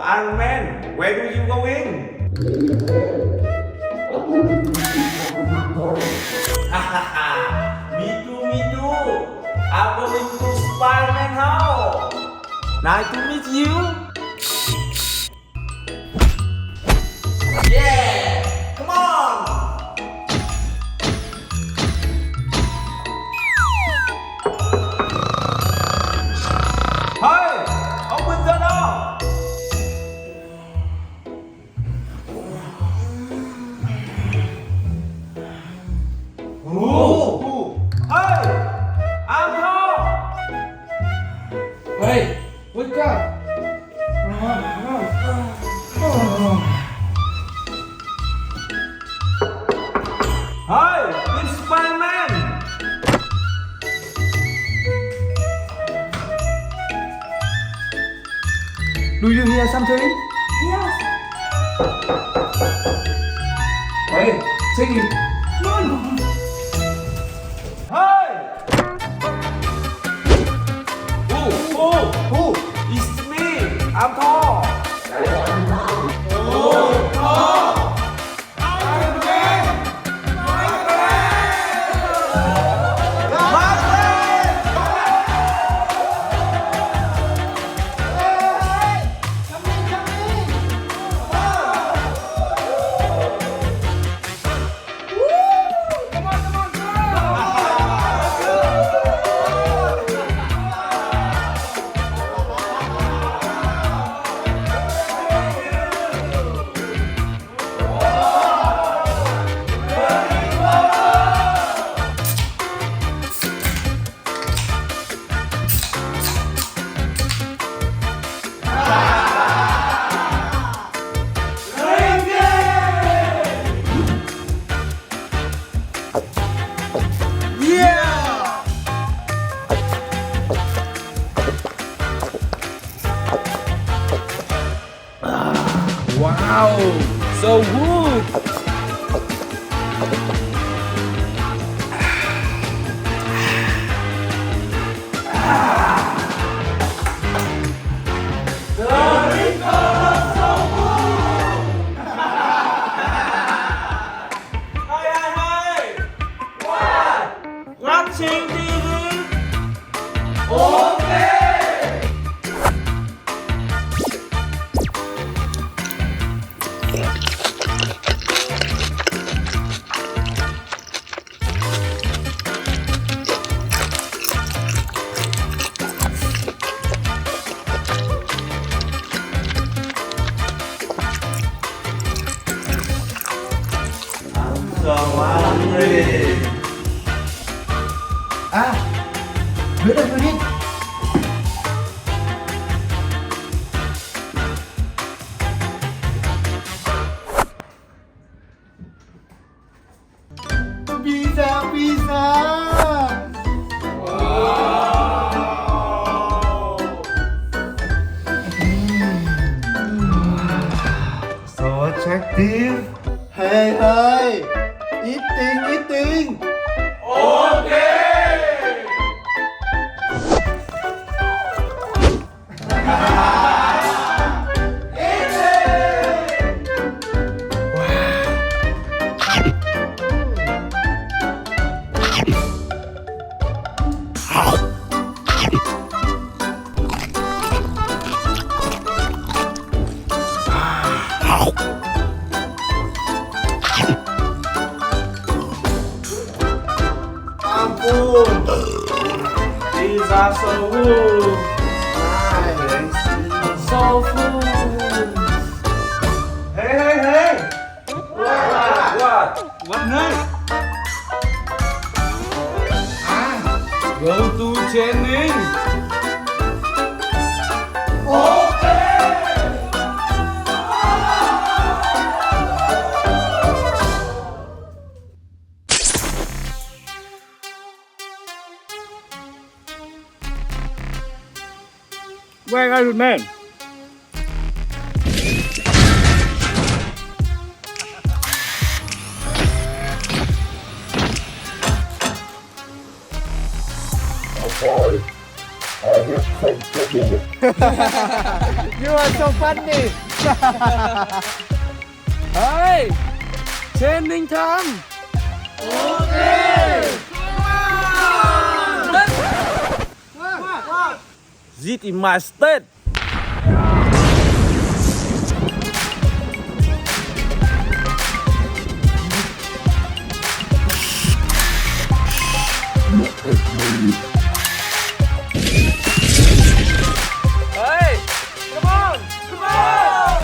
Iron Man, where do you going? Me too. I'm going to SpiderMan house. Nice to meet you. Yeah, come on. Hey, open the door. Hey, I'm home. Hey, wake up! Hey, it's Spider-Man. Do you hear something? Yes. Hey, take it. Hey. Who? It's me. I'm Thor. Wow, so good. Hey. Watching TV. Okay. So hungry. Wait a minute. Pizza. So attractive. Hey, eating. Okay. These are so good. So full. Hey. What next? Go to training. Where are you, man? I just You are so funny. Hey, training time. This is my state. Hey, come on, come on.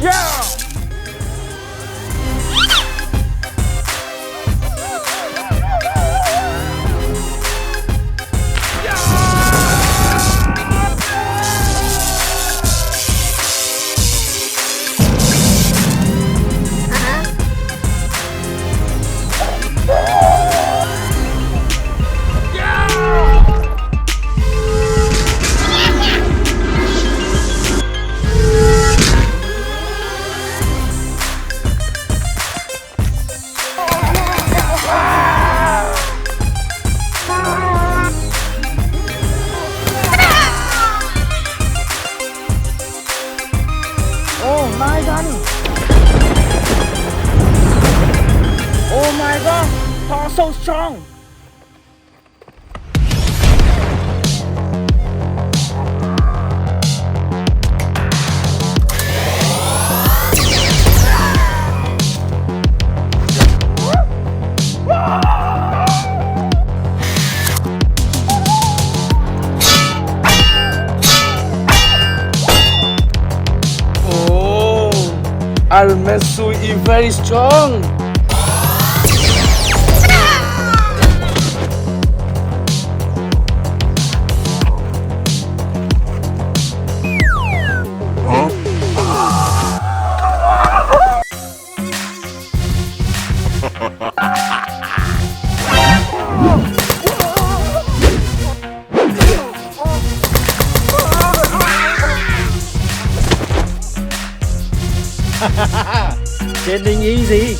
Yeah. Oh my god! Oh my god! Thor so strong! Iron Man suit is very strong. Training easy.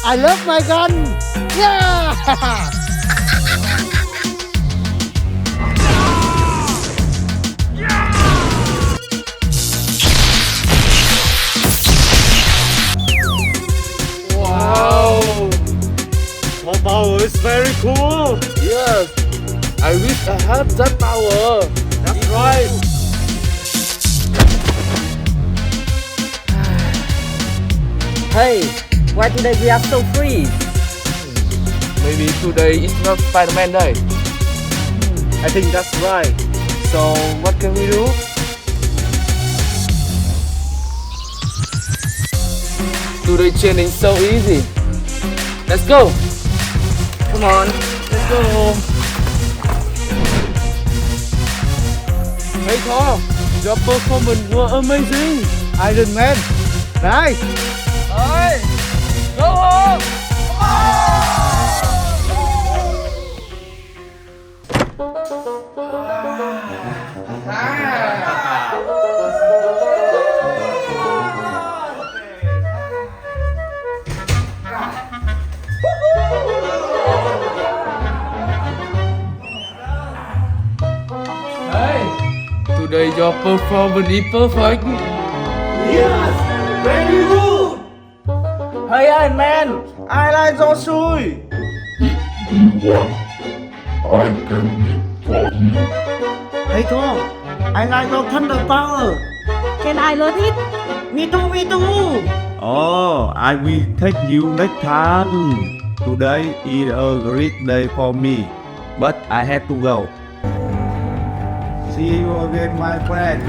I love my gun. Yeah. Wow! Your power is very cool. Yes, I wish I had that power. That's right. Hey, why today we are so free? Maybe today is not SpiderMan day. I think that's right. So what can we do? Today training so easy. Let's go. Come on, let's go. Hey Thor, your performance was amazing. Iron Man. Nice. Hey, go home. Today your performance is perfect. Yes. Very good. Hey Iron Man, I like your shoes. Hey Thor, I like your thunder power. Can I learn it? Me too, me too. Oh, I will take you next time. Today is a great day for me, but I have to go. See See you again, my friend.